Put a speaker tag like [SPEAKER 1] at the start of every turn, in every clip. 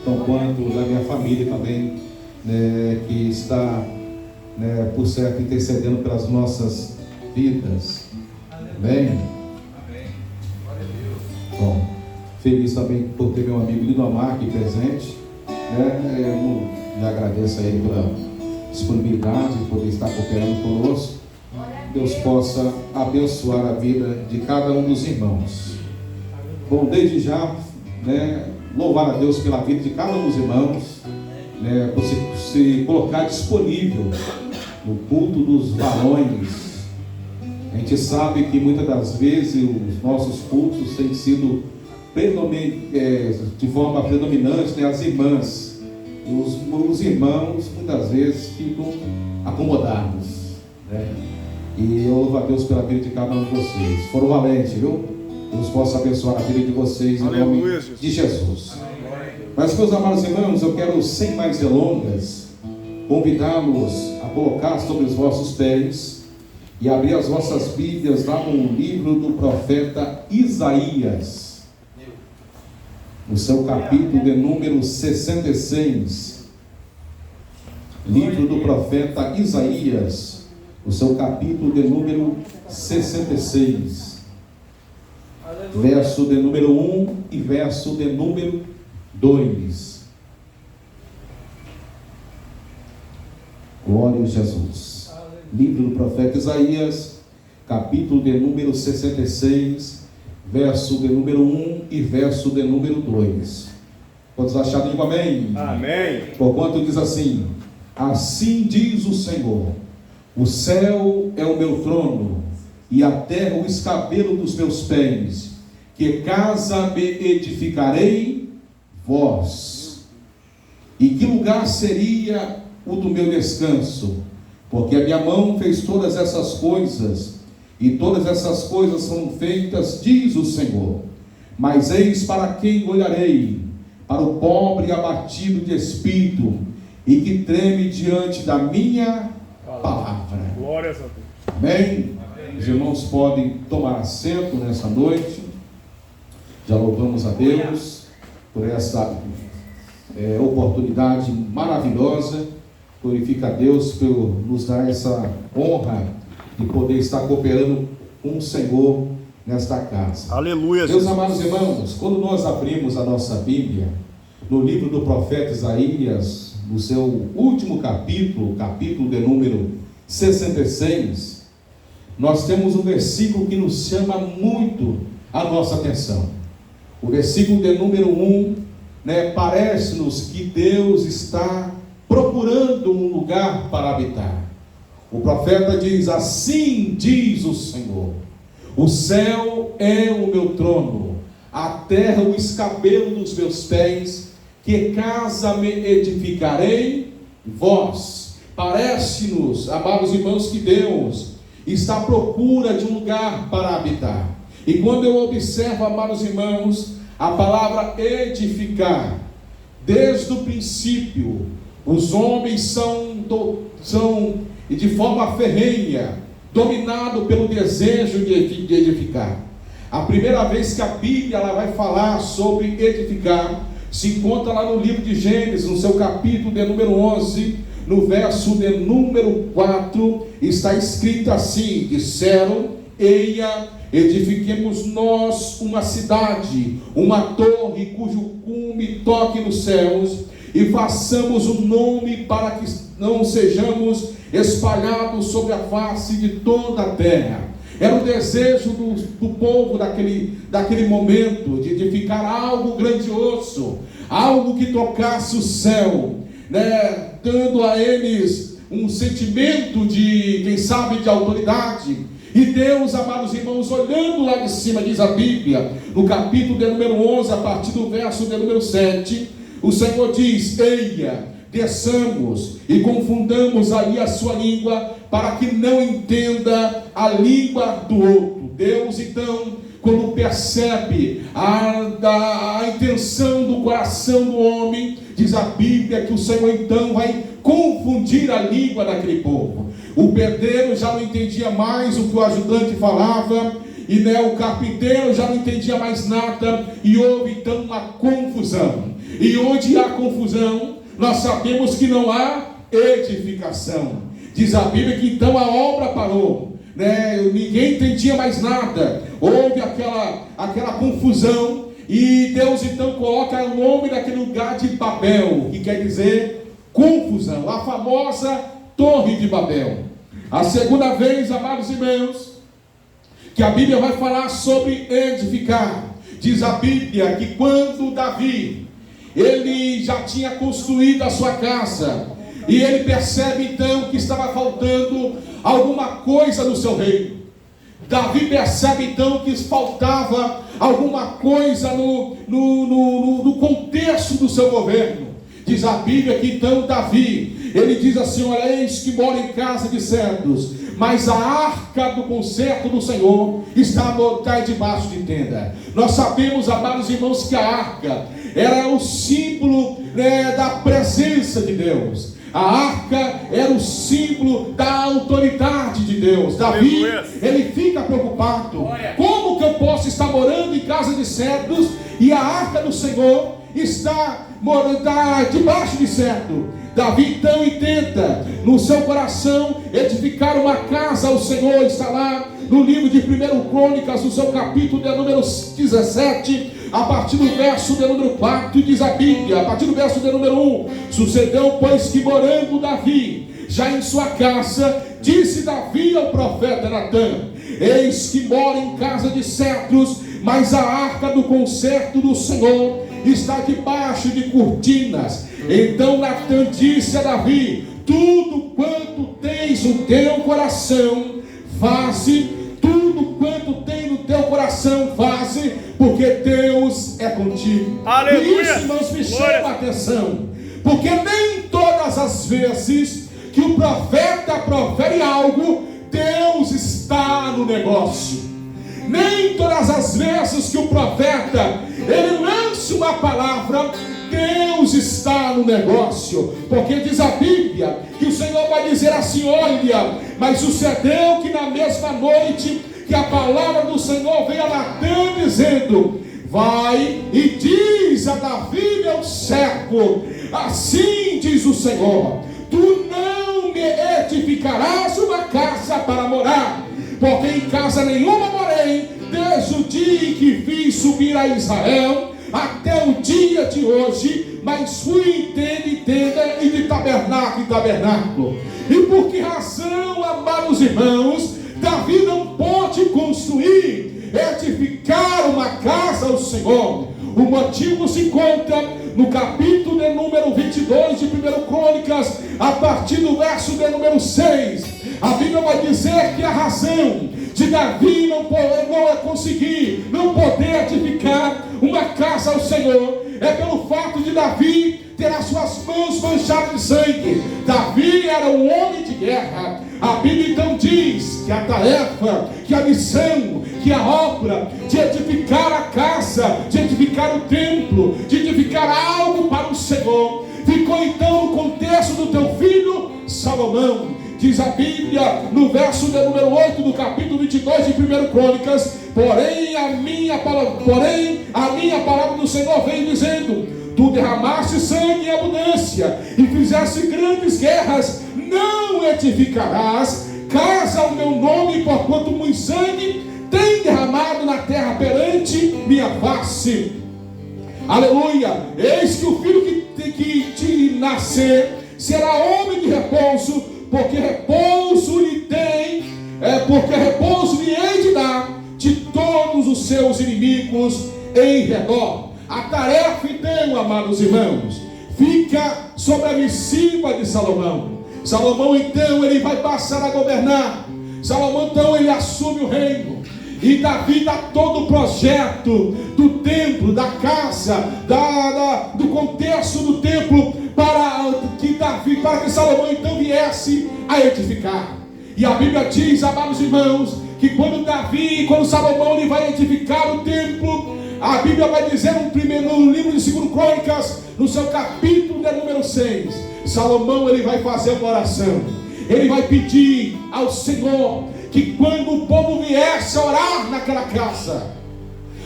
[SPEAKER 1] tão quanto da minha família também, né, que está, né, por certo, intercedendo pelas nossas vidas. Amém? Bom, feliz também por ter meu amigo Lindomar aqui presente, né? Eu lhe agradeço a ele pela disponibilidade de poder estar cooperando conosco. Deus possa abençoar a vida de cada um dos irmãos. Bom, desde já, né, louvar a Deus pela vida de cada um dos irmãos, né, por se colocar disponível no culto dos varões. A gente sabe que muitas das vezes os nossos cultos têm sido de forma predominante, né, as irmãs. Os irmãos muitas vezes ficam acomodados, né? E eu louvo a Deus pela vida de cada um de vocês. Foram valentes, viu? Deus possa abençoar a vida de vocês em nome de Jesus. Mas, meus amados irmãos, eu quero, sem mais delongas, convidá-los a colocar sobre os vossos pés e abrir as vossas Bíblias lá no livro do profeta Isaías, no seu capítulo de número 66. Livro do profeta Isaías, no seu capítulo de número 66, verso de número 1 e verso de número 2. Glória a Jesus. Livro do profeta Isaías, capítulo de número 66, verso de número 1 e verso de número 2. Todos acharam? Digo amém.
[SPEAKER 2] Amém.
[SPEAKER 1] Porquanto diz assim: assim diz o Senhor: o céu é o meu trono, e a terra o escabelo dos meus pés. Que casa me edificarei, vós? E que lugar seria o do meu descanso? Porque a minha mão fez todas essas coisas, e todas essas coisas são feitas, diz o Senhor. Mas eis para quem olharei: para o pobre abatido de espírito, e que treme diante da minha palavra.
[SPEAKER 2] Glórias a Deus.
[SPEAKER 1] Amém? Os irmãos podem tomar assento nessa noite. Já louvamos a Deus por essa oportunidade maravilhosa. Glorifica a Deus por nos dar essa honra de poder estar cooperando com o Senhor nesta casa.
[SPEAKER 2] Aleluia.
[SPEAKER 1] Meus amados irmãos, quando nós abrimos a nossa Bíblia, no livro do profeta Isaías, no seu último capítulo, capítulo de número 66, nós temos um versículo que nos chama muito a nossa atenção. O versículo de número 1, né, parece-nos que Deus está procurando um lugar para habitar. O profeta diz: assim diz o Senhor, o céu é o meu trono, a terra o escabelo dos meus pés. Que casa me edificarei, vós? Parece-nos, amados irmãos, que Deus está à procura de um lugar para habitar. E quando eu observo, amados irmãos, a palavra edificar, desde o princípio, os homens são de forma ferrenha, dominados pelo desejo de edificar. A primeira vez que a Bíblia ela vai falar sobre edificar, se encontra lá no livro de Gênesis, no seu capítulo de número 11, no verso de número 4, está escrito assim: disseram, eia, edifiquemos nós uma cidade, uma torre cujo cume toque nos céus, e façamos um nome para que não sejamos espalhados sobre a face de toda a terra. Era o desejo do povo daquele momento, de edificar algo grandioso, algo que tocasse o céu, né, dando a eles um sentimento de, quem sabe, de autoridade. E Deus, amados irmãos, olhando lá de cima, diz a Bíblia, no capítulo de número 11, a partir do verso de número 7, o Senhor diz: eia, desçamos e confundamos ali a sua língua, para que não entenda a língua do outro. Deus, então, quando percebe a intenção do coração do homem, diz a Bíblia que o Senhor então vai confundir a língua daquele povo. O pedreiro já não entendia mais o que o ajudante falava, e o carpinteiro já não entendia mais nada, e houve então uma confusão. E onde há confusão, nós sabemos que não há edificação. Diz a Bíblia que então a obra parou, né? Ninguém entendia mais nada. Houve aquela confusão. E Deus então coloca o nome daquele lugar de Babel, que quer dizer confusão. A famosa Torre de Babel. A segunda vez, amados irmãos, que a Bíblia vai falar sobre edificar. Diz a Bíblia que quando Davi, ele já tinha construído a sua casa, e ele percebe então que estava faltando alguma coisa no seu reino. Davi percebe então que faltava alguma coisa no contexto do seu governo. Diz a Bíblia que então Davi, ele diz assim: olha, eis que mora em casa de cedros, mas a arca do concerto do Senhor está debaixo de tenda. Nós sabemos, amados irmãos, que a arca era o símbolo, né, da presença de Deus. A arca era o símbolo da autoridade de Deus. Davi, ele fica preocupado: como que eu posso estar morando em casa de cedros e a arca do Senhor está debaixo de cedro? Davi então tenta no seu coração edificar uma casa ao Senhor. Está lá no livro de 1 Crônicas, no seu capítulo de número 17, a partir do verso de número 4, diz a Bíblia, a partir do verso de número 1: sucedeu, pois, que morando Davi já em sua casa, disse Davi ao profeta Natã: eis que moro em casa de cedros, mas a arca do concerto do Senhor está debaixo de cortinas. Então Natã disse a Davi: tudo quanto tens no teu coração, faze. Tudo quanto tem no teu coração, faze, porque Deus é contigo.
[SPEAKER 2] Aleluia.
[SPEAKER 1] E isso, irmãos, me chama a atenção, porque nem todas as vezes que o profeta profere algo, Deus está no negócio. Nem todas as vezes que o profeta, ele lança uma palavra, Deus está no negócio. Porque diz a Bíblia que o Senhor vai dizer assim: olha, mas sucedeu que na mesma noite que a palavra do Senhor veio a Natã dizendo: vai e diz a Davi meu servo, assim diz o Senhor, tu não me edificarás uma casa para morar, porque em casa nenhuma morei, desde o dia em que fiz subir a Israel até o dia de hoje, mas fui em tenda e de tabernáculo em tabernáculo. E por que razão, amados irmãos, Davi não pôde construir, edificar uma casa ao Senhor? O motivo se encontra no capítulo de número 22 de 1 Crônicas, a partir do verso de número 6. A Bíblia vai dizer que a razão de Davi não conseguir, não poder edificar uma casa ao Senhor, é pelo fato de Davi ter as suas mãos manchadas de sangue. Davi era um homem de guerra. A Bíblia então diz que a tarefa, que a missão, que a obra de edificar a casa, de edificar o templo, de edificar algo para o Senhor, ficou então no contexto do teu filho Salomão. Diz a Bíblia no verso de número 8 do capítulo 22 de 1 Crônicas: porém a minha palavra do Senhor vem dizendo: tu derramaste sangue em abundância e fizeste grandes guerras, não edificarás casa ao meu nome, porquanto muito sangue tem derramado na terra perante minha face. Aleluia! Eis que o filho que te nascer será homem de repouso, porque repouso lhe hei de dar de todos os seus inimigos em redor. A tarefa então, amados irmãos, fica sobre a missiva de Salomão. Salomão então, ele vai passar a governar. Salomão então, ele assume o reino. E Davi dá todo o projeto do templo, da casa, do contexto do templo, para que Salomão então viesse a edificar. E a Bíblia diz, amados irmãos, que quando Salomão ele vai edificar o templo, a Bíblia vai dizer no livro de 2 Crônicas, no seu capítulo de número 6, Salomão ele vai fazer uma oração. Ele vai pedir ao Senhor que quando o povo viesse a orar naquela casa,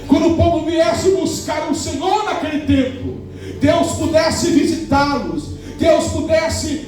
[SPEAKER 1] quando o povo viesse buscar o Senhor naquele tempo, Deus pudesse visitá-los, Deus pudesse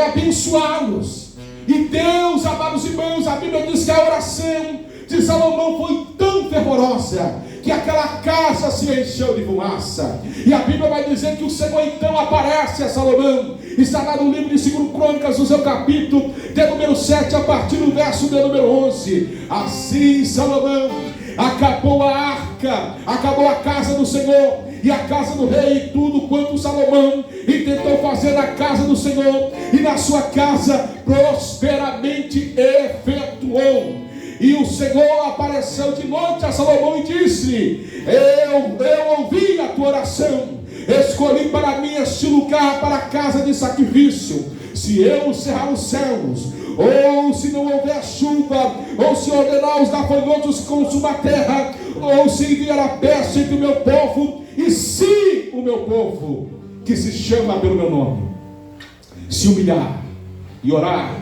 [SPEAKER 1] abençoá-los. E Deus, amados irmãos, a Bíblia diz que a oração de Salomão foi tão fervorosa que aquela casa se encheu de fumaça. E a Bíblia vai dizer que o Senhor então aparece a Salomão. Está lá no livro de 2 Crônicas, no seu capítulo de número 7, a partir do verso de número 11. Assim Salomão acabou a arca, acabou a casa do Senhor e a casa do rei, e tudo quanto Salomão intentou fazer na casa do Senhor e na sua casa prosperamente efetuou. E o Senhor apareceu de noite a Salomão e disse: eu ouvi a tua oração, escolhi para mim este lugar para a casa de sacrifício. Se eu cerrar os céus, ou se não houver chuva, ou se ordenar os gafanhotos que consumam a terra, ou se enviar a peste entre o meu povo, e se o meu povo, que se chama pelo meu nome, se humilhar e orar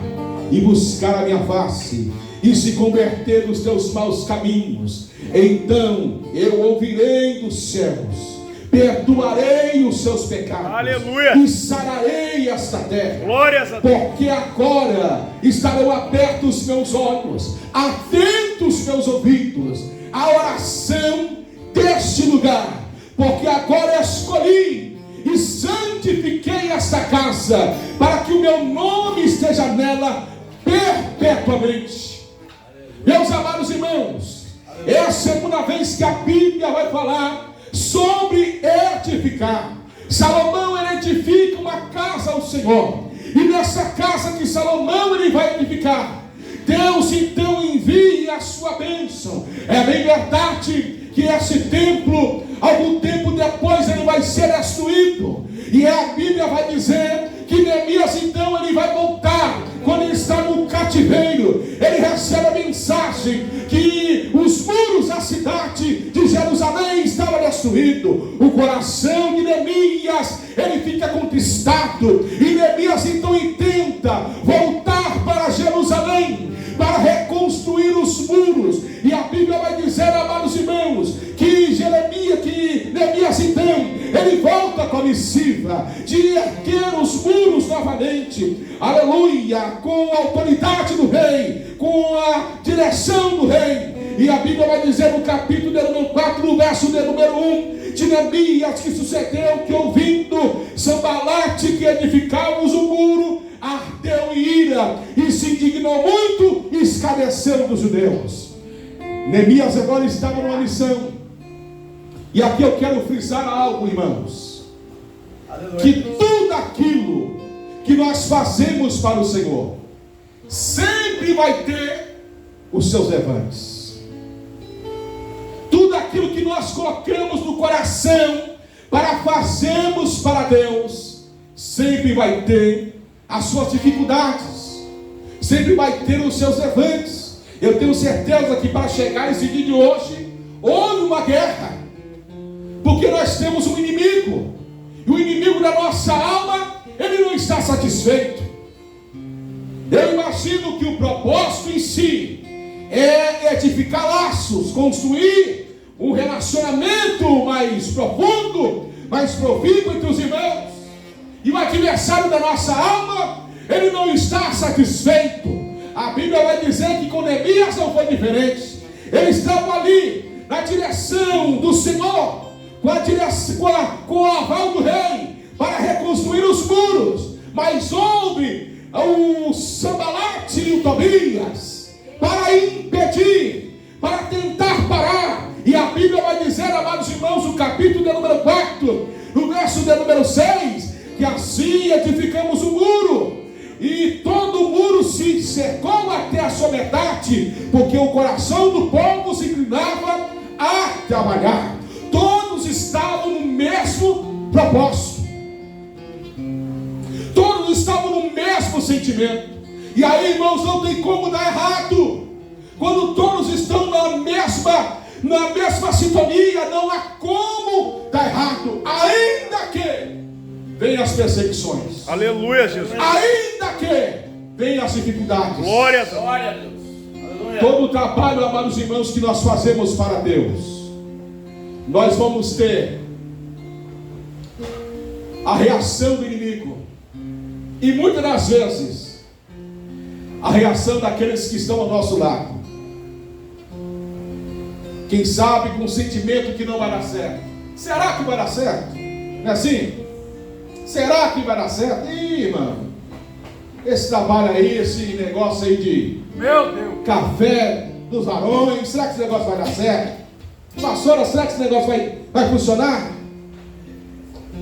[SPEAKER 1] e buscar a minha face e se converter dos teus maus caminhos, então eu ouvirei dos céus, perdoarei os seus pecados, aleluia, e sararei esta terra. Glórias a Deus. Porque agora estarão abertos meus olhos, atentos meus ouvidos à oração deste lugar, porque agora escolhi e santifiquei esta casa, para que o meu nome esteja nela perpetuamente. Meus amados irmãos, é a segunda vez que a Bíblia vai falar sobre edificar. Salomão edifica uma casa ao Senhor, e nessa casa que Salomão ele vai edificar, Deus então envia a sua bênção. É bem verdade que esse templo, algum tempo depois, ele vai ser destruído, e a Bíblia vai dizer que Neemias então ele vai voltar. Quando ele está no cativeiro, ele recebe a mensagem que os muros da cidade de Jerusalém estavam destruídos. O coração de Neemias ele fica contristado, e Neemias então intenta voltar para Jerusalém para reconstruir os muros. E a Bíblia vai dizer, amados irmãos, que Neemias então ele volta com a missiva de erguer os muros novamente, aleluia, com a autoridade do rei, com a direção do rei. E a Bíblia vai dizer no capítulo de número 4, no verso de número 1, de Neemias, que sucedeu que, ouvindo Sambalate que edificávamos o muro, ardeu em ira e se indignou muito e escarneceu dos judeus. Neemias agora estava numa missão, e aqui eu quero frisar algo, irmãos, que tudo aquilo que nós fazemos para o Senhor sempre vai ter os seus levantes. Tudo aquilo que nós colocamos no coração para fazermos para Deus sempre vai ter as suas dificuldades, sempre vai ter os seus levantes. Eu tenho certeza que para chegar esse dia de hoje houve uma guerra, porque nós temos um inimigo, e o inimigo da nossa alma ele não está satisfeito. Eu imagino que o propósito em si é edificar laços, construir um relacionamento mais profundo, mais profícuo entre os irmãos. E o adversário da nossa alma, ele não está satisfeito. A Bíblia vai dizer que com Neemias não foi diferente. Ele estava ali na direção do Senhor, com o aval do rei, para reconstruir os muros. Mas houve o Sambalate e o Tobias para impedir, para tentar parar. E a Bíblia vai dizer, amados irmãos, no capítulo de número 4, no verso de número 6, que assim edificamos o muro, e todo o muro se cercou até a sua metade, porque o coração do povo se inclinava a trabalhar. Todos estavam no mesmo propósito, todos estavam no mesmo sentimento. E aí, irmãos, não tem como dar errado. Quando todos estão na mesma sintonia, não há como dar errado, ainda que venham as perseguições, aleluia, Jesus, ainda que venham as dificuldades. Glória a Deus. Aleluia. Todo o trabalho, amados irmãos, que nós fazemos para Deus, nós vamos ter a reação do inimigo. E muitas das vezes, a reação daqueles que estão ao nosso lado. Quem sabe com o sentimento que não vai dar certo. Será que vai dar certo? Não é assim? Será que vai dar certo? Ih, mano, esse trabalho aí, esse negócio aí de
[SPEAKER 2] meu Deus,
[SPEAKER 1] café dos varões, será que esse negócio vai dar certo? Pastora, será que esse negócio vai funcionar?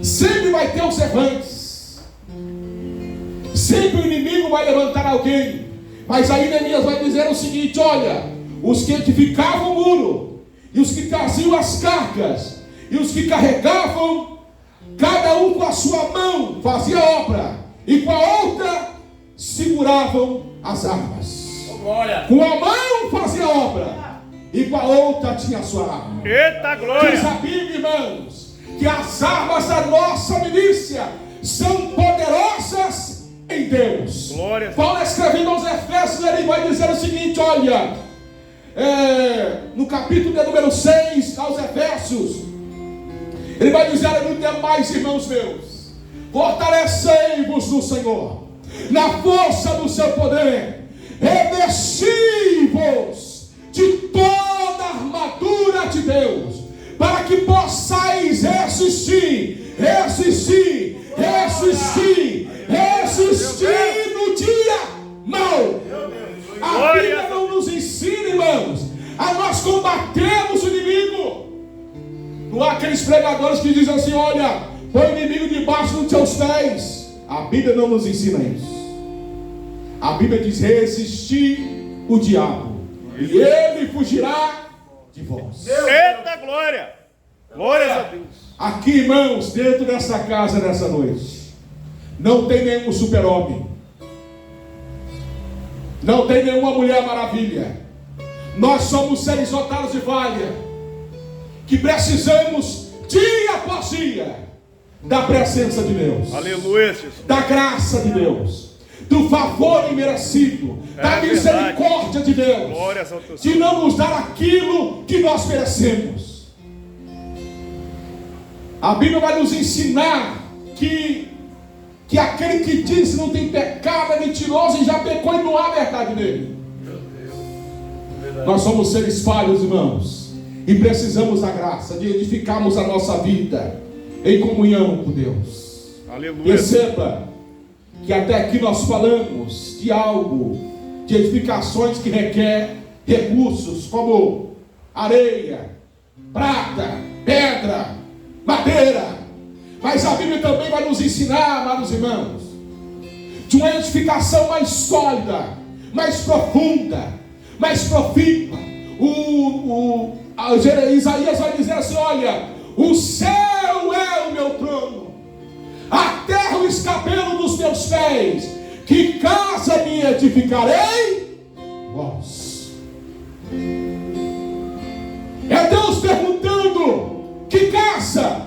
[SPEAKER 1] Sempre vai ter os errantes. Sempre o inimigo vai levantar alguém. Mas aí Neemias vai dizer o seguinte: olha, os que edificavam o muro, e os que traziam as cargas, e os que carregavam, cada um com a sua mão fazia obra, e com a outra seguravam as armas. Com a mão fazia obra, e com a outra tinha a sua arma.
[SPEAKER 2] Eita glória!
[SPEAKER 1] Diz a Bíblia, irmãos, que as armas da nossa milícia são poderosas em Deus.
[SPEAKER 2] Glória.
[SPEAKER 1] Paulo, escrevendo aos Efésios, ele vai dizer o seguinte: olha, no capítulo de número 6 aos Efésios, ele vai dizer: no demais, irmãos meus, fortalecei-vos no Senhor, na força do seu poder, revesti-vos de toda a armadura de Deus, para que possais resistir no dia mau. A Bíblia não nos ensina, irmãos, a nós combatermos o inimigo. Não há aqueles pregadores que dizem assim: olha, põe o inimigo debaixo dos teus pés. A Bíblia não nos ensina isso. A Bíblia diz: resistir o diabo, e ele fugirá de vós.
[SPEAKER 2] Eita glória! Glória a Deus.
[SPEAKER 1] Aqui, irmãos, dentro dessa casa, nessa noite, não tem nenhum super-homem, não tem nenhuma mulher maravilha. Nós somos seres dotados de falha, que precisamos, dia após dia, da presença de Deus.
[SPEAKER 2] Aleluia, Jesus.
[SPEAKER 1] Da graça de Deus, do favor imerecido, da misericórdia de Deus, de não nos dar aquilo que nós merecemos. A Bíblia vai nos ensinar que aquele que diz que não tem pecado é mentiroso e já pecou e não há verdade nele. Nós somos seres falhos, irmãos, e precisamos da graça de edificarmos a nossa vida em comunhão com Deus.
[SPEAKER 2] Aleluia.
[SPEAKER 1] Perceba que até aqui nós falamos de algo, de edificações que requer recursos como areia, prata, pedra, madeira. Mas a Bíblia também vai nos ensinar, amados irmãos, de uma edificação mais sólida, mais profunda, mais profícua. Isaías vai dizer assim: olha, o céu é o meu trono, a terra o escabelo dos meus pés, que casa me edificarei vós. É Deus perguntando: que casa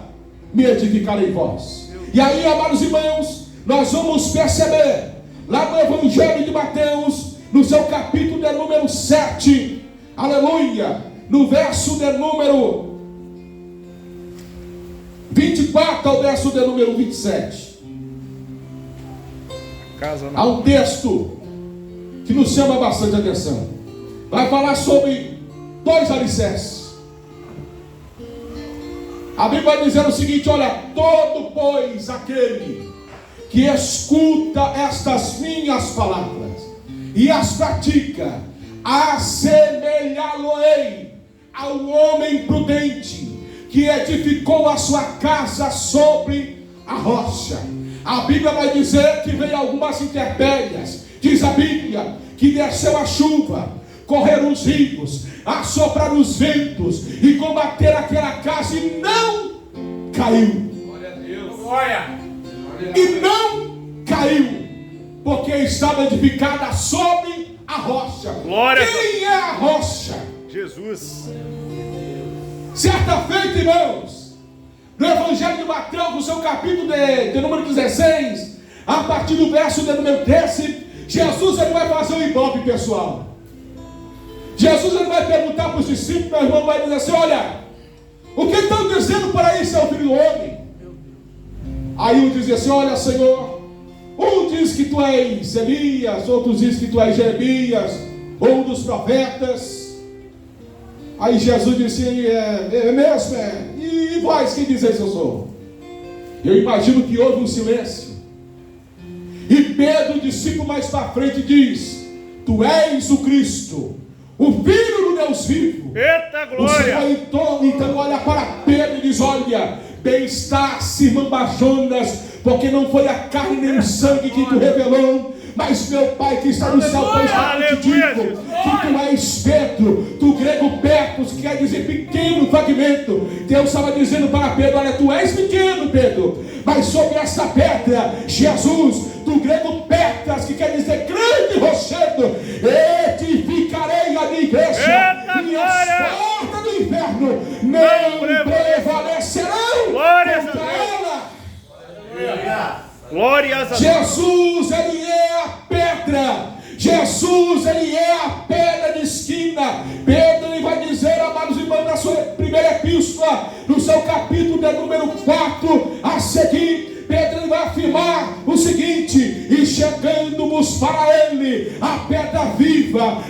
[SPEAKER 1] me edificarei vós? E aí, amados irmãos, nós vamos perceber lá no Evangelho de Mateus, no seu capítulo de número 7, aleluia, no verso de número 24 ao verso de número 27. Há um texto que nos chama bastante atenção. Vai falar sobre dois alicerces. A Bíblia vai dizer o seguinte: olha, todo, pois, aquele que escuta estas minhas palavras e as pratica, assemelhá-lo-ei ao homem prudente que edificou a sua casa sobre a rocha. A Bíblia vai dizer que veio algumas intempéries. Diz a Bíblia que desceu a chuva, correram os rios, assopraram os ventos e combateram aquela casa e não caiu.
[SPEAKER 2] Glória a Deus. Glória.
[SPEAKER 1] E não caiu, porque estava edificada sobre a rocha.
[SPEAKER 2] Glória.
[SPEAKER 1] Quem é a rocha?
[SPEAKER 2] Jesus.
[SPEAKER 1] Certa feita, irmãos, no Evangelho de Mateus, no seu capítulo de número 16, a partir do verso de número 13, Jesus ele vai fazer um ibope pessoal. Jesus ele vai perguntar para os discípulos, meu irmão, vai dizer assim: olha, o que estão dizendo por aí, seu filho do homem? Aí um dizia assim: olha, Senhor, um diz que tu és Elias, outros diz que tu és Jeremias, ou um dos profetas. Aí Jesus disse: é mesmo? E vós, quem dizeis que eu sou? Eu imagino que houve um silêncio. E Pedro, discípulo mais para frente, diz: tu és o Cristo, o Filho do Deus vivo.
[SPEAKER 2] Eita glória!
[SPEAKER 1] O Senhor então olha para Pedro e diz: olha, bem está, Simão Barjonas, porque não foi a carne nem o sangue que tu revelou, mas meu Pai que está no céu. Pois eu te digo que tu és Pedro, do grego Petros, que quer dizer pequeno fragmento. Deus estava dizendo para Pedro: olha, tu és pequeno, Pedro, mas sobre essa pedra, Jesus, do grego Petras, que quer dizer grande rochedo, edificarei a minha igreja, e as portas do inferno não prevalecerão contra ela.
[SPEAKER 2] Glórias a Deus.
[SPEAKER 1] Jesus, Ele é a pedra. Jesus, Ele é a pedra de esquina. Pedro, ele vai dizer, amados irmãos, na sua primeira epístola, no seu capítulo de número 4, a seguir, Pedro, ele vai afirmar o seguinte: e chegando-nos para Ele, a pedra viva,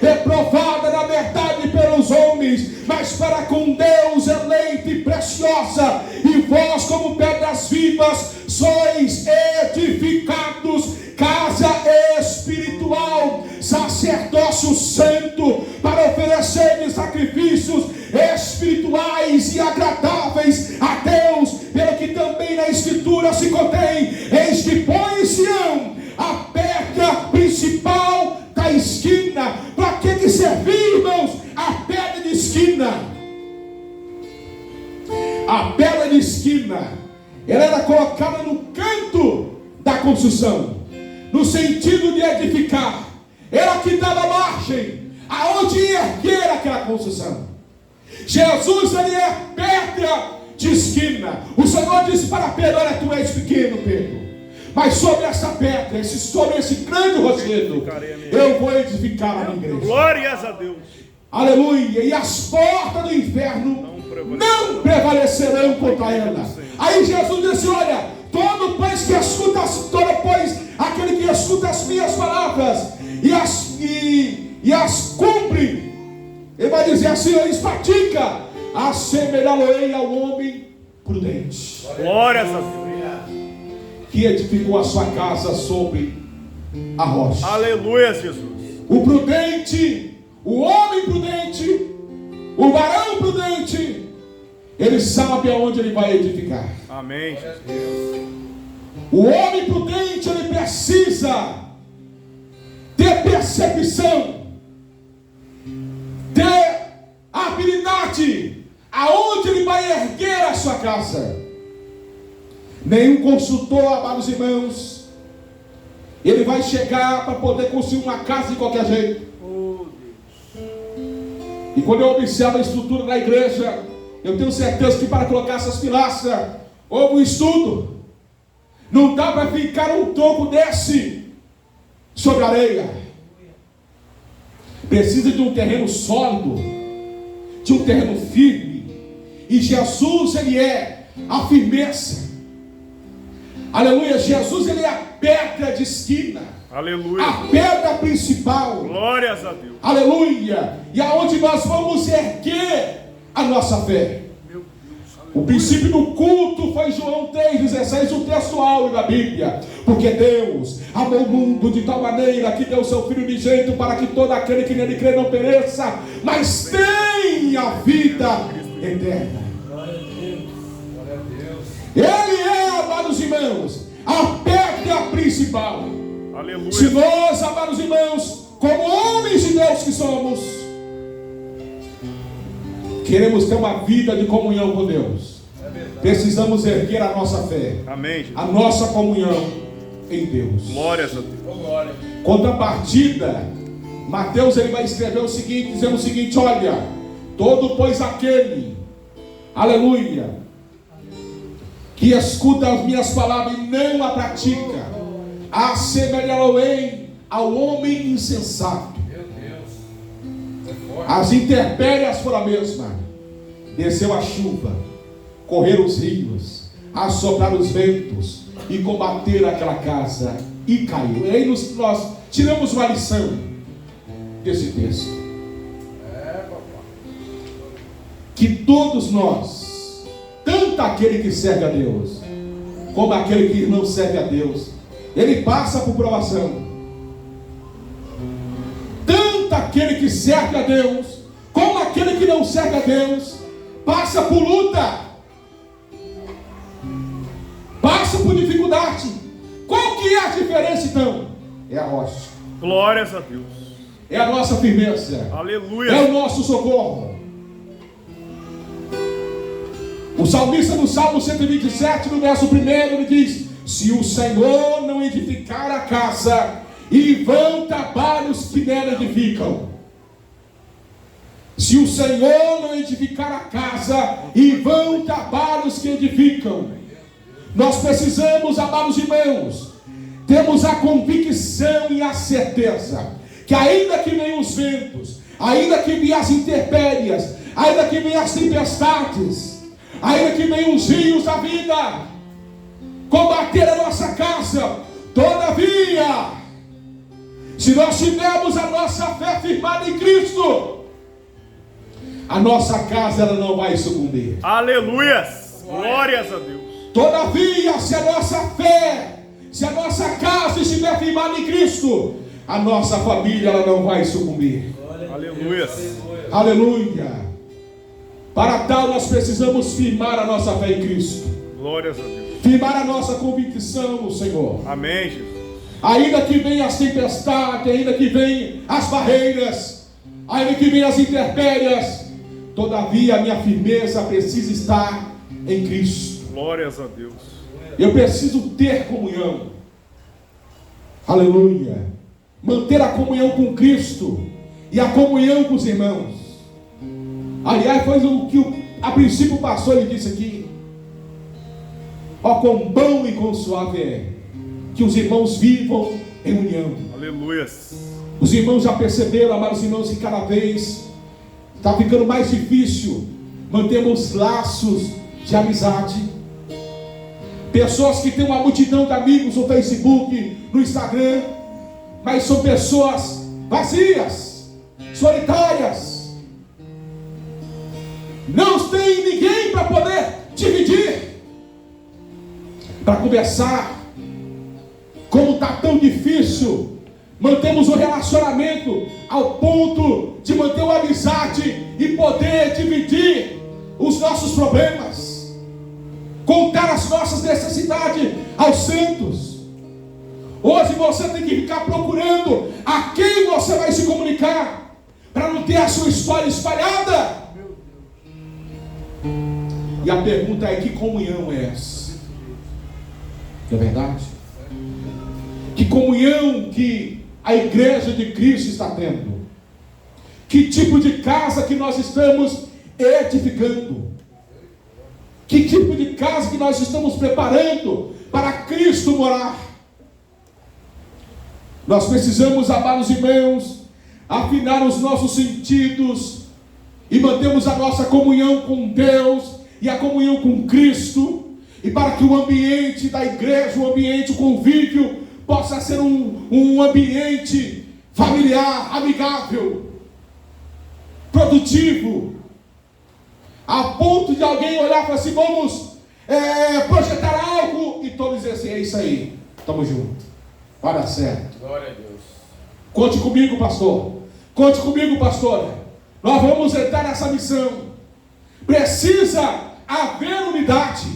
[SPEAKER 1] reprovada na verdade pelos homens, mas para com Deus eleita e preciosa, e vós como pedras vivas sois edificados, casa espiritual, sacerdócio santo, para oferecer sacrifícios espirituais e agradáveis a Deus, pelo que também na Escritura se contém: eis que põe em Sião a pedra principal da esquina. Para que servir, irmãos, a pedra de esquina? A pedra de esquina, ela era colocada no canto da construção, no sentido de edificar. Ela que dava margem aonde ia erguer aquela construção. Jesus, Ele é pedra de esquina. O Senhor disse para Pedro: olha, tu és pequeno, Pedro, mas sobre essa pedra, sobre esse grande rochedo, eu vou edificar a minha igreja.
[SPEAKER 2] Glórias a Deus.
[SPEAKER 1] Aleluia. E as portas do inferno não prevalecerão contra ela. Aí Jesus disse: olha, todo pois que escuta, aquele que escuta as minhas palavras e as cumpre, ele vai dizer assim: eles pratica, assemelhá-lo-ei ao homem prudente.
[SPEAKER 2] Glórias a Deus.
[SPEAKER 1] Que edificou a sua casa sobre a rocha.
[SPEAKER 2] Aleluia, Jesus.
[SPEAKER 1] O prudente, o homem prudente, o varão prudente, ele sabe aonde ele vai edificar.
[SPEAKER 2] Amém, Jesus.
[SPEAKER 1] O homem prudente, ele precisa ter percepção, ter habilidade aonde ele vai erguer a sua casa. Nenhum construtor, amados irmãos, ele vai chegar para poder construir uma casa de qualquer jeito. E quando eu observo a estrutura da igreja, eu tenho certeza que para colocar essas pilastras houve um estudo. Não dá para ficar um tronco desse sobre areia. Precisa de um terreno sólido, de um terreno firme. E Jesus, Ele é a firmeza. Aleluia. Jesus, Ele é a pedra de esquina.
[SPEAKER 2] Aleluia.
[SPEAKER 1] A pedra principal.
[SPEAKER 2] Glórias a Deus.
[SPEAKER 1] Aleluia. E aonde nós vamos erguer a nossa fé. O princípio do culto foi João 3,16, o texto áureo da Bíblia. Porque Deus amou o mundo de tal maneira que deu seu Filho unigênito, para que todo aquele que nele crê não pereça, mas tenha vida eterna. Ele é, amados irmãos, a pedra principal.
[SPEAKER 2] Aleluia.
[SPEAKER 1] Se nós, amados irmãos, como homens de Deus que somos, queremos ter uma vida de comunhão com Deus, precisamos erguer a nossa fé.
[SPEAKER 2] Amém.
[SPEAKER 1] A nossa comunhão em Deus.
[SPEAKER 2] Glórias a Deus.
[SPEAKER 1] Contrapartida, Mateus, ele vai escrever o seguinte, dizendo o seguinte: olha, todo pois aquele, aleluia, que escuta as minhas palavras e não a pratica, assemelhá-lo-ei ao homem insensato. As intempéries foram a mesma. Desceu a chuva, correram os rios, a soprar os ventos e combater aquela casa, e caiu. E aí nós tiramos uma lição desse texto. Que todos nós, tanto aquele que serve a Deus, como aquele que não serve a Deus, ele passa por provação. Tanto aquele que serve a Deus, como aquele que não serve a Deus, passa por luta, passa por dificuldade. Qual que é a diferença então? É a rocha.
[SPEAKER 2] Glórias a Deus.
[SPEAKER 1] É a nossa firmeza.
[SPEAKER 2] Aleluia.
[SPEAKER 1] É o nosso socorro. O salmista no Salmo 127, no verso 1, ele diz: se o Senhor não edificar a casa, em vão trabalhos que nela edificam. Se o Senhor não edificar a casa, em vão trabalhos que edificam. Nós precisamos, amados irmãos, temos a convicção e a certeza que ainda que venham os ventos, ainda que venham as intempéries, ainda que venham as tempestades, ainda que venham os rios da vida combater a nossa casa, todavia, se nós tivermos a nossa fé firmada em Cristo, a nossa casa ela não vai sucumbir.
[SPEAKER 2] Aleluias. Glórias a Deus.
[SPEAKER 1] Todavia, se a nossa fé, se a nossa casa estiver firmada em Cristo, a nossa família ela não vai sucumbir.
[SPEAKER 2] Aleluias.
[SPEAKER 1] Aleluia. Para tal nós precisamos firmar a nossa fé em Cristo.
[SPEAKER 2] Glórias a Deus.
[SPEAKER 1] Firmar a nossa convicção no Senhor.
[SPEAKER 2] Amém, Jesus.
[SPEAKER 1] Ainda que venham as tempestades, ainda que venham as barreiras, ainda que venham as intempéries, todavia a minha firmeza precisa estar em Cristo.
[SPEAKER 2] Glórias a Deus.
[SPEAKER 1] Eu preciso ter comunhão. Aleluia. Manter a comunhão com Cristo e a comunhão com os irmãos. Aliás, foi o que a princípio o pastor ele disse aqui. Ó, quão bom e quão suave é que os irmãos vivam em união.
[SPEAKER 2] Aleluias.
[SPEAKER 1] Os irmãos já perceberam, amados irmãos, que cada vez está ficando mais difícil mantermos laços de amizade. Pessoas que têm uma multidão de amigos no Facebook, no Instagram, mas são pessoas vazias, solitárias. Não tem ninguém para poder dividir, para conversar. Como está tão difícil mantermos o relacionamento ao ponto de manter uma amizade e poder dividir os nossos problemas, contar as nossas necessidades aos santos. Hoje você tem que ficar procurando a quem você vai se comunicar, para não ter a sua história espalhada. E a pergunta é: que comunhão é essa? Não é verdade? Que comunhão que a igreja de Cristo está tendo? Que tipo de casa que nós estamos edificando? Que tipo de casa que nós estamos preparando para Cristo morar? Nós precisamos, amados irmãos, afinar os nossos sentidos e mantermos a nossa comunhão com Deus e a comunhão com Cristo, e para que o ambiente da igreja, o ambiente, o convívio, possa ser um ambiente familiar, amigável, produtivo, a ponto de alguém olhar para si, vamos projetar algo, e todos dizem assim: é isso aí, estamos juntos, vai dar certo.
[SPEAKER 3] Glória a Deus.
[SPEAKER 1] Conte comigo, pastor. Conte comigo, pastora. Nós vamos entrar nessa missão. Precisa haver unidade,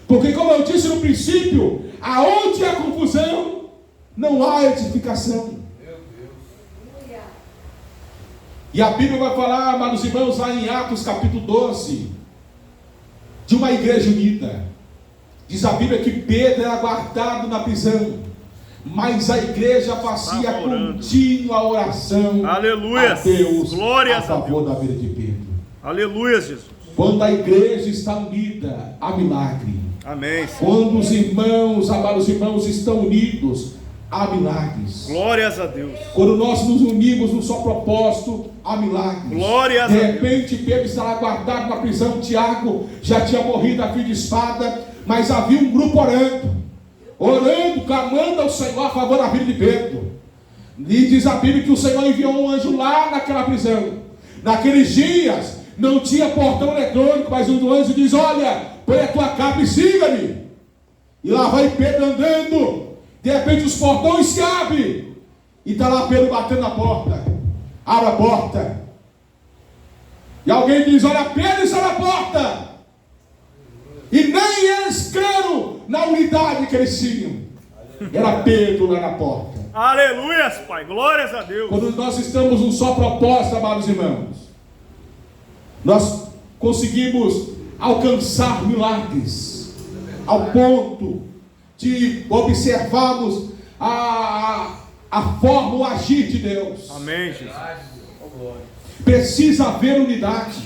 [SPEAKER 1] porque, como eu disse no princípio, aonde há confusão, não há edificação. E a Bíblia vai falar, amados irmãos, lá em Atos capítulo 12, de uma igreja unida. Diz a Bíblia que Pedro era guardado na prisão, mas a igreja fazia contínua oração.
[SPEAKER 2] Aleluia.
[SPEAKER 1] A Deus,
[SPEAKER 2] glórias
[SPEAKER 1] a favor da vida de Pedro.
[SPEAKER 2] Aleluia, Jesus.
[SPEAKER 1] Quando a igreja está unida, há milagre.
[SPEAKER 2] Amém.
[SPEAKER 1] Quando os irmãos, amados irmãos, estão unidos, há milagres.
[SPEAKER 2] Glórias a Deus.
[SPEAKER 1] Quando nós nos unimos num só propósito, há milagres.
[SPEAKER 2] Glórias a
[SPEAKER 1] De
[SPEAKER 2] Deus.
[SPEAKER 1] repente, Pedro estava guardado na prisão, Tiago já tinha morrido a fio de espada, mas havia um grupo orando, clamando ao Senhor a favor da vida de Pedro. E diz a Bíblia que o Senhor enviou um anjo lá naquela prisão. Naqueles dias, não tinha portão eletrônico, mas o anjo diz: olha, põe a tua capa e siga-me. E lá vai Pedro andando. De repente os portões se abrem. E está lá Pedro batendo na porta. Abre a porta. E alguém diz: olha, Pedro está na porta. E nem eles creram na unidade que eles tinham. Era Pedro lá na porta.
[SPEAKER 2] Aleluias, Pai. Glórias a Deus.
[SPEAKER 1] Quando nós estamos num só propósito, amados irmãos, nós conseguimos alcançar milagres, ao ponto de observarmos a forma, o agir de Deus.
[SPEAKER 2] Amém, Jesus.
[SPEAKER 1] Precisa haver unidade,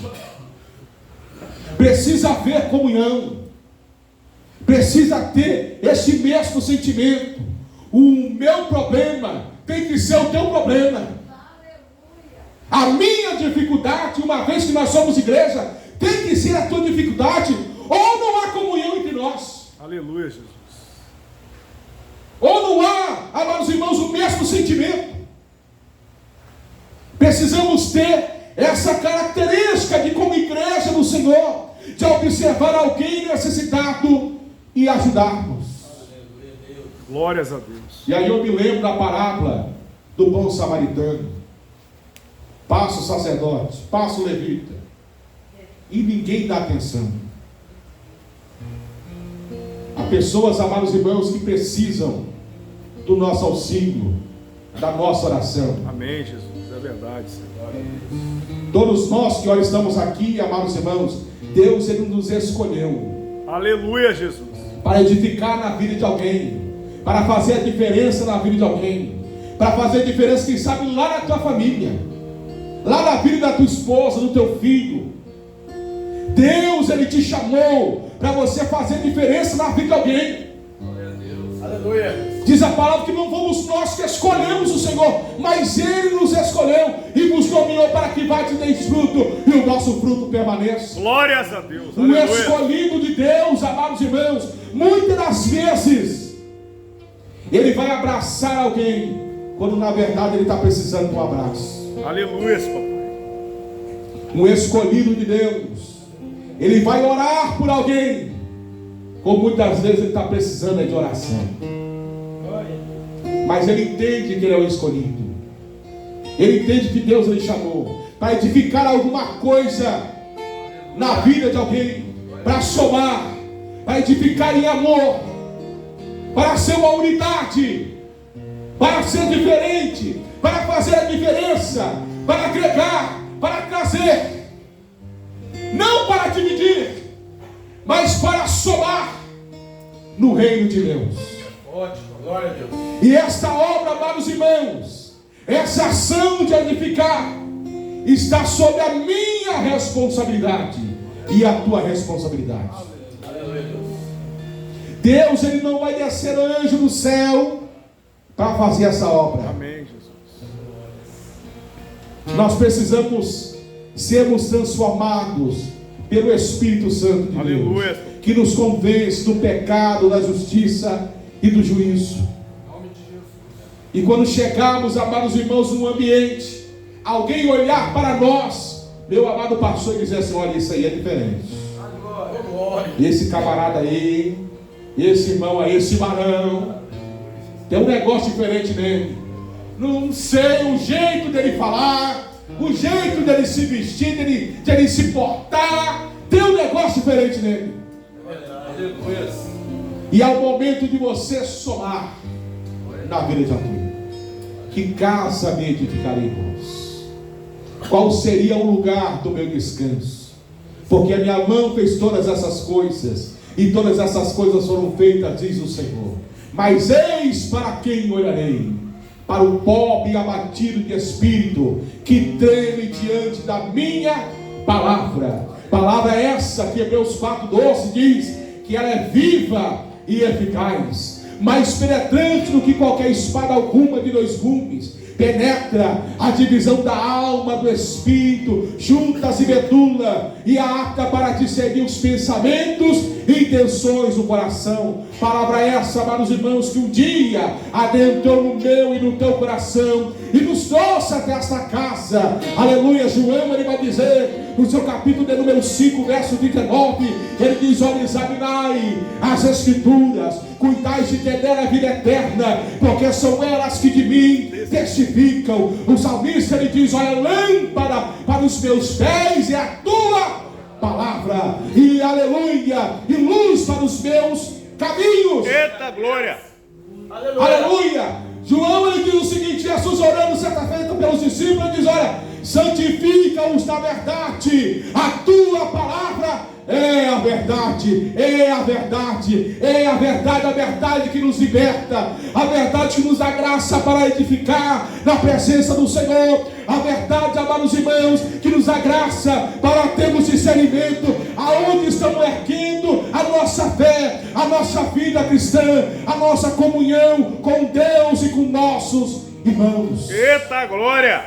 [SPEAKER 1] precisa haver comunhão, precisa ter esse mesmo sentimento. O meu problema tem que ser o teu problema. A minha dificuldade, uma vez que nós somos igreja, tem que ser a tua dificuldade, ou não há comunhão entre nós.
[SPEAKER 2] Aleluia, Jesus.
[SPEAKER 1] Ou não há, amados irmãos, o mesmo sentimento. Precisamos ter essa característica de, como igreja do Senhor, de observar alguém necessitado e ajudarmos.
[SPEAKER 2] Glórias a Deus.
[SPEAKER 1] E aí eu me lembro da parábola do bom samaritano. Passa o sacerdote, passa o levita, e ninguém dá atenção. Há pessoas, amados irmãos, que precisam do nosso auxílio, da nossa oração.
[SPEAKER 2] Amém, Jesus. É verdade, Senhor.
[SPEAKER 1] Todos nós que hoje estamos aqui, amados irmãos, Deus, Ele nos escolheu
[SPEAKER 2] Aleluia, Jesus.
[SPEAKER 1] para edificar na vida de alguém, para fazer a diferença na vida de alguém, para fazer a diferença, quem sabe, lá na tua família, lá na vida da tua esposa, do teu filho. Deus, Ele te chamou para você fazer diferença na vida de alguém.
[SPEAKER 2] Aleluia.
[SPEAKER 1] Diz a palavra que não fomos nós que escolhemos o Senhor, mas Ele nos escolheu e nos nomeou para que vá te deis fruto e o nosso fruto permaneça.
[SPEAKER 2] Glórias a Deus.
[SPEAKER 1] O
[SPEAKER 2] Aleluia.
[SPEAKER 1] escolhido de Deus, amados irmãos, muitas das vezes ele vai abraçar alguém quando na verdade ele está precisando de um abraço.
[SPEAKER 2] Aleluia, papai.
[SPEAKER 1] Um escolhido de Deus, ele vai orar por alguém, como muitas vezes ele está precisando de oração. Mas ele entende que ele é o escolhido. Ele entende que Deus lhe chamou para edificar alguma coisa na vida de alguém, para somar, para edificar em amor, para ser uma unidade, para ser diferente, para fazer a diferença, para agregar, para trazer, não para dividir, mas para somar no reino de Deus.
[SPEAKER 2] Ótimo, glória a Deus.
[SPEAKER 1] E esta obra, amados irmãos, essa ação de edificar, está sob a minha responsabilidade e a tua responsabilidade. Deus, Ele não vai descer anjo do céu para fazer essa obra.
[SPEAKER 2] Amém, Jesus.
[SPEAKER 1] Nós precisamos sermos transformados pelo Espírito Santo de
[SPEAKER 2] Aleluia.
[SPEAKER 1] Deus, que nos convence do pecado, da justiça e do juízo. E quando chegarmos, amados irmãos, num ambiente, alguém olhar para nós, meu amado pastor, e dizer assim: olha, isso aí é diferente. Esse camarada aí, esse irmão aí, esse varão, tem um negócio diferente nele. Não sei, o jeito dele falar, o jeito dele se vestir, dele se portar, tem um negócio diferente nele. E ao momento de você somar na vida de alguém, que casa me edificarei, irmãos? Qual seria o lugar do meu descanso? Porque a minha mão fez todas essas coisas, e todas essas coisas foram feitas, diz o Senhor. Mas eis para quem olharei: para o pobre e abatido de espírito, que treme diante da minha palavra. Palavra essa que Hebreus 4:12 diz que ela é viva e eficaz, mais penetrante do que qualquer espada alguma de dois gumes, penetra a divisão da alma, do espírito, juntas e medula, e é apta para discernir os pensamentos e intenções do coração. Palavra essa, amados irmãos, que um dia adentrou no meu e no teu coração e nos trouxe até esta casa. Aleluia. João, ele vai dizer no seu capítulo de número 5, verso 39, ele diz: olha, examinai as escrituras, cuidai de ter nela a vida eterna, porque são elas que de mim testificam. O salmista, ele diz: olha, lâmpada para os meus pés é a tua palavra, e aleluia, e luz para os meus caminhos.
[SPEAKER 2] Eita glória!
[SPEAKER 1] Aleluia. João, ele diz o seguinte: Jesus orando certa feita pelos discípulos, ele diz: olha, santifica-os na verdade, a tua palavra é a verdade, é a verdade, é a verdade que nos liberta, a verdade que nos dá graça para edificar na presença do Senhor, a verdade, amados irmãos, que nos dá graça para termos discernimento aonde estamos erguendo a nossa fé, a nossa vida cristã, a nossa comunhão com Deus e com nossos irmãos.
[SPEAKER 2] Eita glória!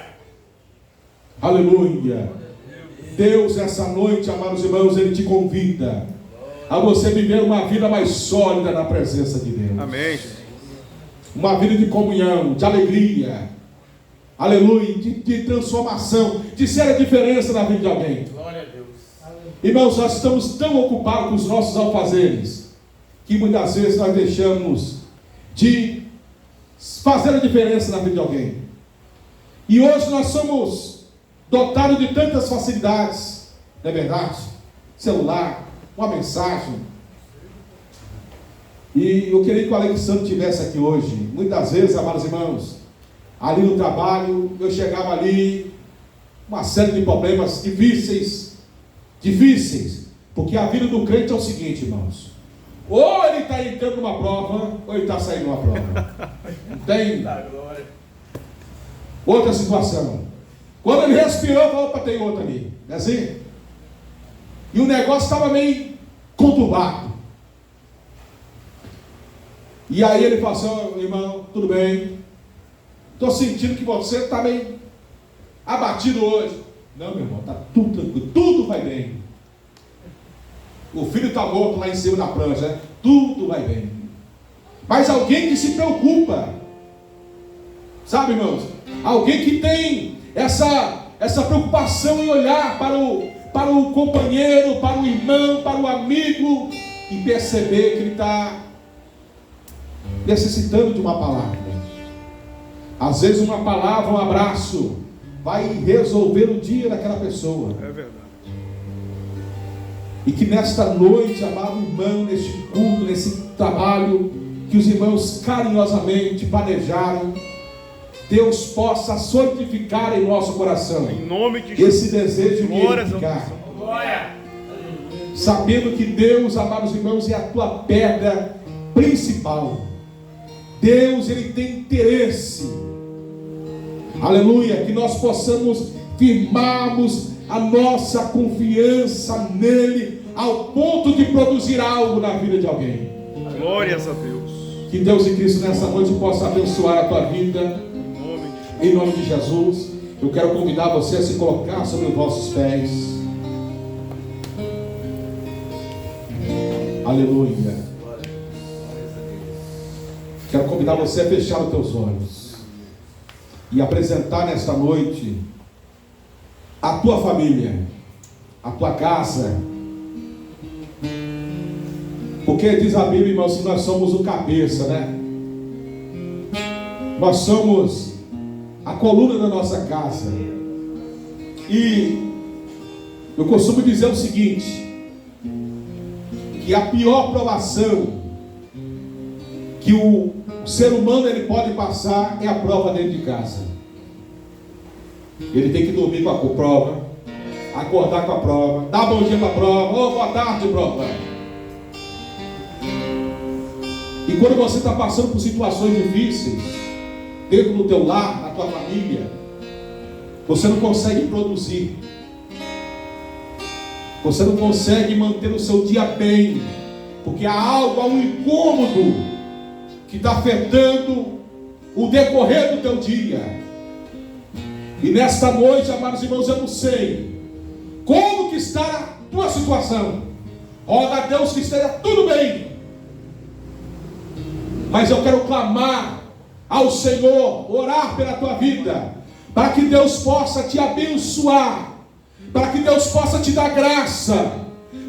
[SPEAKER 1] Aleluia. Deus, essa noite, amados irmãos, ele te convida a você viver uma vida mais sólida na presença de Deus.
[SPEAKER 2] Amém.
[SPEAKER 1] Uma vida de comunhão, de alegria, aleluia, de transformação, de ser a diferença na vida de alguém.
[SPEAKER 2] Glória a Deus.
[SPEAKER 1] Irmãos, nós estamos tão ocupados com os nossos alfazeres que muitas vezes nós deixamos de fazer a diferença na vida de alguém. E hoje nós somos dotado de tantas facilidades, não é verdade? Celular, uma mensagem. E eu queria que o Alexandre estivesse aqui hoje. Muitas vezes, amados irmãos, ali no trabalho, eu chegava ali, uma série de problemas difíceis, porque a vida do crente é o seguinte, irmãos: ou ele está entrando numa prova, ou ele está saindo numa prova. Não tem outra situação. Quando ele respirou, falou: opa, tem outra ali. Não é assim? E o negócio estava meio conturbado. E aí ele falou assim: oh, irmão, tudo bem? Estou sentindo que você está meio abatido hoje. Não, meu irmão, está tudo tranquilo, tudo vai bem. O filho está morto lá em cima da prancha, né? Tudo vai bem. Mas alguém que se preocupa, sabe, irmãos? Alguém que tem essa preocupação em olhar para o companheiro, para o irmão, para o amigo, e perceber que ele está necessitando de uma palavra. Às vezes uma palavra, um abraço vai resolver o dia daquela pessoa.
[SPEAKER 2] É verdade.
[SPEAKER 1] E que nesta noite, amado irmão, neste culto, nesse trabalho que os irmãos carinhosamente planejaram, Deus possa solidificar em nosso coração
[SPEAKER 2] em nome de Jesus,
[SPEAKER 1] esse desejo de edificar, sabendo que Deus, amados irmãos, é a tua pedra principal. Deus, ele tem interesse, aleluia, que nós possamos firmarmos a nossa confiança nele, ao ponto de produzir algo na vida de alguém.
[SPEAKER 2] Glórias a Deus.
[SPEAKER 1] Que Deus em Cristo nessa noite possa abençoar a tua vida. Em nome de Jesus, eu quero convidar você a se colocar sobre os vossos pés. Aleluia. Quero convidar você a fechar os teus olhos e apresentar nesta noite a tua família, a tua casa. Porque diz a Bíblia, irmãos, que nós somos o cabeça, né? Nós somos a coluna da nossa casa. E eu costumo dizer o seguinte: que a pior provação que o ser humano ele pode passar é a prova dentro de casa. Ele tem que dormir com a prova, acordar com a prova, dar bom dia para a prova, boa tarde, prova. E quando você está passando por situações difíceis, dentro do teu lar, na tua família, você não consegue produzir, você não consegue manter o seu dia bem, porque há algo, há um incômodo que está afetando o decorrer do teu dia. E nesta noite, amados irmãos, eu não sei como que está a tua situação. Ora a Deus que esteja tudo bem. Mas eu quero clamar ao Senhor, orar pela tua vida, para que Deus possa te abençoar, para que Deus possa te dar graça,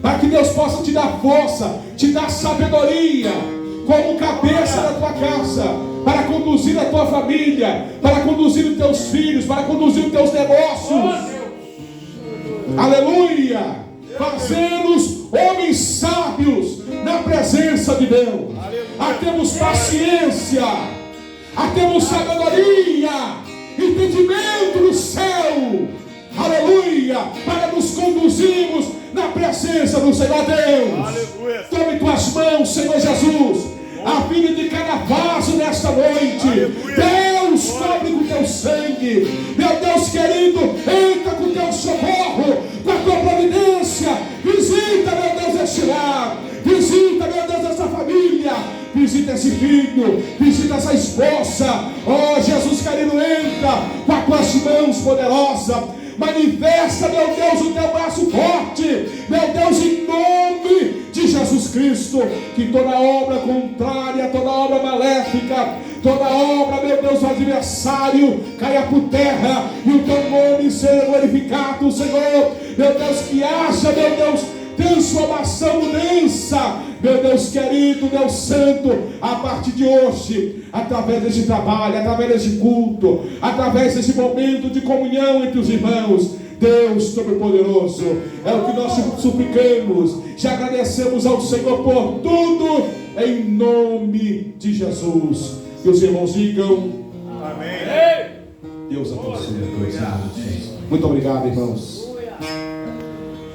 [SPEAKER 1] para que Deus possa te dar força, te dar sabedoria, como cabeça da tua casa, para conduzir a tua família, para conduzir os teus filhos, para conduzir os teus negócios. Aleluia! Fazendo-os homens sábios na presença de Deus. A termos paciência, a termos sabedoria, entendimento do céu. Aleluia! Para nos conduzirmos na presença do Senhor Deus.
[SPEAKER 2] Aleluia.
[SPEAKER 1] Tome tuas mãos, Senhor Jesus, a vida de cada vaso nesta noite.
[SPEAKER 2] Aleluia.
[SPEAKER 1] Deus, cobre com teu sangue. Meu Deus querido, entra com teu socorro, com a tua providência. Visita, meu Deus, este lar. Visita, meu Deus, essa família. Visita esse filho, visita essa esposa. Oh, Jesus querido, entra com as tuas mãos poderosas. Manifesta, meu Deus, o teu braço forte, meu Deus, em nome de Jesus Cristo. Que toda obra contrária, toda obra maléfica, toda obra, meu Deus, do adversário caia por terra, e o teu nome seja glorificado, Senhor. Meu Deus, que haja, meu Deus, transformação, mudança, meu Deus querido, Deus santo, a partir de hoje, através deste trabalho, através deste culto, através desse momento de comunhão entre os irmãos. Deus Todo-Poderoso, é o que nós te suplicamos, já agradecemos ao Senhor por tudo, em nome de Jesus. Que os irmãos digam
[SPEAKER 2] Amém.
[SPEAKER 1] Deus abençoe a todos. Muito obrigado, irmãos.